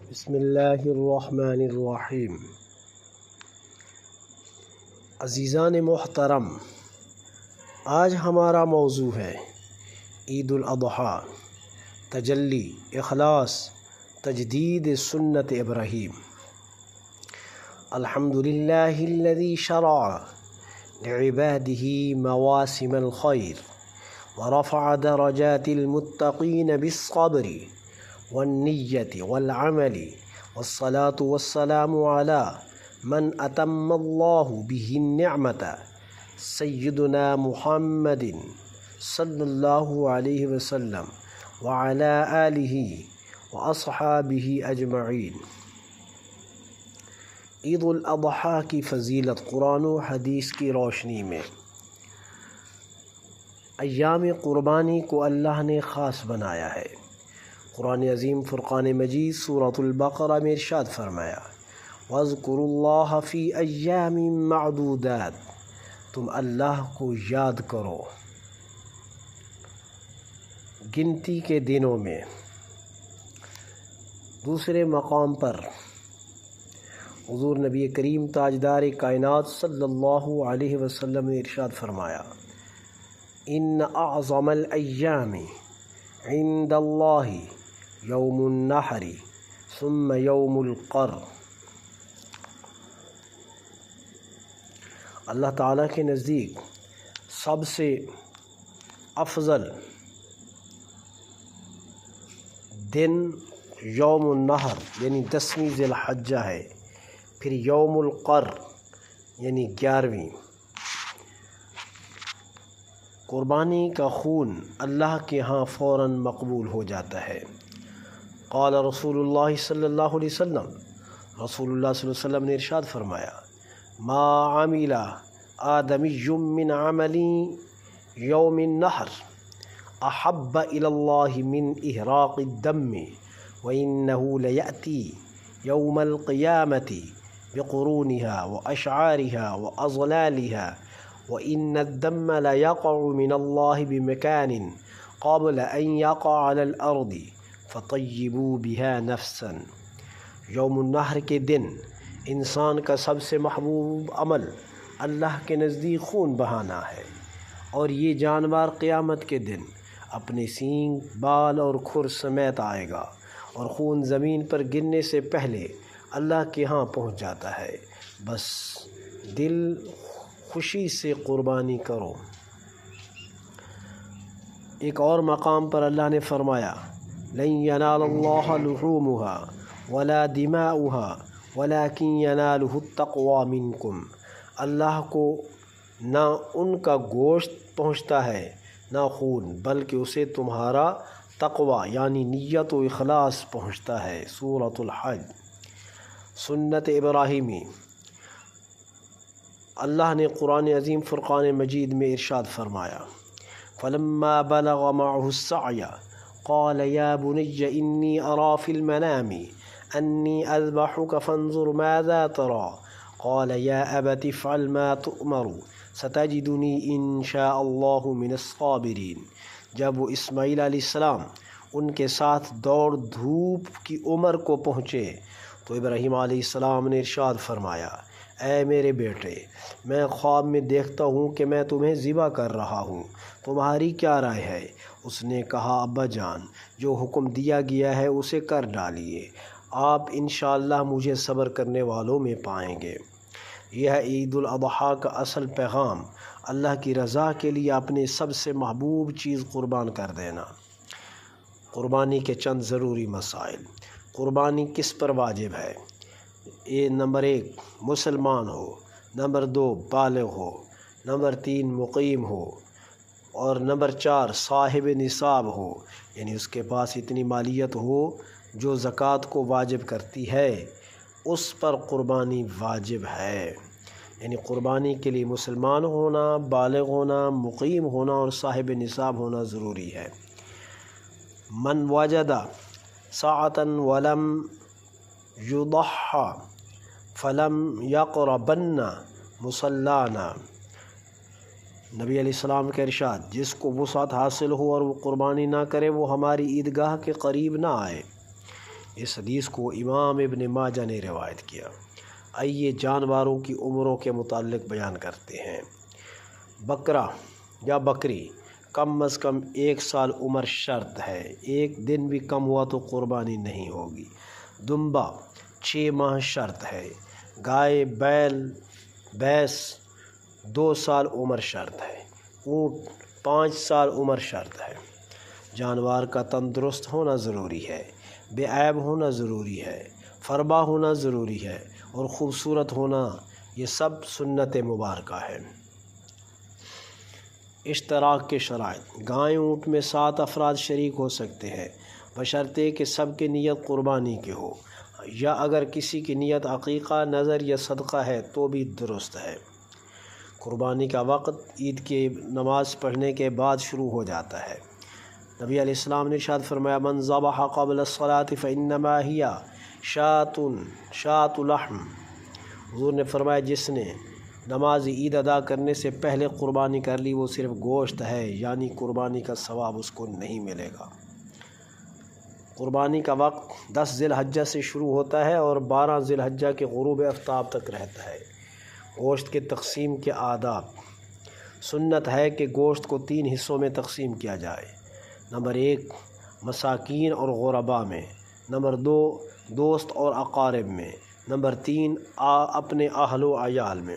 بسم اللہ الرحمن الرحیم۔ عزیزان محترم، آج ہمارا موضوع ہے عید الاضحیٰ، تجلی، اخلاص، تجدید سنت ابراہیم۔ الحمد للہ الذی شرع لعباده مواسم الخیر ورفع درجات المتقین بالصبر والنیت والعمل والصلاة والسلام على من اتم اللہ به النعمة سیدنا محمد صلی اللہ علیہ وسلم وعلى آلہ واصحابہ اجمعین۔ عید الاضحیٰ کی فضیلت قرآن و حدیث کی روشنی میں۔ ایام قربانی کو اللہ نے خاص بنایا ہے۔ قرآن عظیم فرقان مجید سورۃ البقرہ میں ارشاد فرمایا، وَاذْكُرُوا اللَّهَ فِي أَيَّامٍ مَّعْدُودَاتٍ، تم اللہ کو یاد کرو گنتی کے دنوں میں۔ دوسرے مقام پر حضور نبی کریم تاجدار کائنات صلی اللہ علیہ وسلم نے ارشاد فرمایا، ان اعظم الایام عند اللہ یوم النحر ثم یوم القر۔ اللہ تعالیٰ کے نزدیک سب سے افضل دن یوم النحر یعنی 10ویں ذی الحجہ ہے، پھر یوم القر یعنی 11ویں۔ قربانی کا خون اللہ کے ہاں فوراً مقبول ہو جاتا ہے۔ قال رسول اللہ صلی اللہ علیہ وسلم، رسول اللہ صلی اللہ علیہ وسلم نے ارشاد فرمایا، ما عمل آدمی من عمل یوم النحر احب الی اللہ من احراق الدم وانہ لیأتی یوم القیامۃ بقرونها واشعارها واضلالها وان الدم لیقع من اللہ بمکان قبل ان یقع علی الارض فطیبوا بها نفسا۔ یوم النحر کے دن انسان کا سب سے محبوب عمل اللہ کے نزدیک خون بہانا ہے، اور یہ جانور قیامت کے دن اپنے سینگ، بال اور کھر سمیت آئے گا، اور خون زمین پر گرنے سے پہلے اللہ کے ہاں پہنچ جاتا ہے۔ بس دل خوشی سے قربانی کرو۔ ایک اور مقام پر اللہ نے فرمایا، لن ینال اللہ لحومها ولا دماؤها ولکن ینالہ التقوی منکم۔ اللہ کو نہ ان کا گوشت پہنچتا ہے نہ خون، بلکہ اسے تمہارا تقوی یعنی نیت و اخلاص پہنچتا ہے۔ سورۃ الحج۔ سنت ابراہیمی۔ اللہ نے قرآن عظیم فرقان مجید میں ارشاد فرمایا، فلما بلغ معه السعی قال یا بنی انی ارى في المنام انی اذبحک فانظر ماذا ترى قال یا ابت افعل ما تؤمر ستجدنی ان شاء اللہ من الصابرین۔ جب وہ اسماعیل علیہ السلام ان کے ساتھ دوڑ دھوپ کی عمر کو پہنچے تو ابراہیم علیہ السلام نے ارشاد فرمایا، اے میرے بیٹے، میں خواب میں دیکھتا ہوں کہ میں تمہیں ذبح کر رہا ہوں، تمہاری کیا رائے ہے؟ اس نے کہا، ابا جان، جو حکم دیا گیا ہے اسے کر ڈالیے، آپ انشاءاللہ مجھے صبر کرنے والوں میں پائیں گے۔ یہ ہے عید الاضحیٰ کا اصل پیغام، اللہ کی رضا کے لیے اپنے سب سے محبوب چیز قربان کر دینا۔ قربانی کے چند ضروری مسائل۔ قربانی کس پر واجب ہے؟ نمبر 1 مسلمان ہو، نمبر 2 بالغ ہو، نمبر 3 مقیم ہو، اور نمبر 4 صاحب نصاب ہو، یعنی اس کے پاس اتنی مالیت ہو جو زکوٰۃ کو واجب کرتی ہے، اس پر قربانی واجب ہے۔ یعنی قربانی کے لیے مسلمان ہونا، بالغ ہونا، مقیم ہونا اور صاحب نصاب ہونا ضروری ہے۔ من وجد ساعة ولم یضحی فلم یقربن مصلانا۔ نبی علیہ السلام کا ارشاد، جس کو وسعت حاصل ہو اور وہ قربانی نہ کرے وہ ہماری عیدگاہ کے قریب نہ آئے۔ اس حدیث کو امام ابن ماجہ نے روایت کیا۔ آئیے جانوروں کی عمروں کے متعلق بیان کرتے ہیں۔ بکرا یا بکری کم از کم 1 سال عمر شرط ہے، 1 دن بھی کم ہوا تو قربانی نہیں ہوگی۔ دمبا 6 ماہ شرط ہے۔ گائے بیل بھینس 2 سال عمر شرط ہے۔ اونٹ 5 سال عمر شرط ہے۔ جانور کا تندرست ہونا ضروری ہے، بے عیب ہونا ضروری ہے، فربا ہونا ضروری ہے اور خوبصورت ہونا، یہ سب سنت مبارکہ ہے۔ اشتراک کے شرائط: گائے اونٹ میں 7 افراد شریک ہو سکتے ہیں بشرطے کہ سب کی نیت قربانی کی ہو، یا اگر کسی کی نیت عقیقہ، نذر یا صدقہ ہے تو بھی درست ہے۔ قربانی کا وقت عید کی نماز پڑھنے کے بعد شروع ہو جاتا ہے۔ نبی علیہ السلام نے ارشاد فرمایا: من ذبح قبل الصلاة فإنما هي شاة لحم۔ حضور نے فرمایا جس نے نماز عید ادا کرنے سے پہلے قربانی کر لی وہ صرف گوشت ہے، یعنی قربانی کا ثواب اس کو نہیں ملے گا۔ قربانی کا وقت 10 ذی الحجہ سے شروع ہوتا ہے اور 12 ذی الحجہ کے غروب آفتاب تک رہتا ہے۔ گوشت کے تقسیم کے آداب: سنت ہے کہ گوشت کو 3 حصوں میں تقسیم کیا جائے۔ نمبر 1 مساکین اور غرباء میں، نمبر 2 دوست اور اقارب میں، نمبر 3 اپنے اہل و عیال میں۔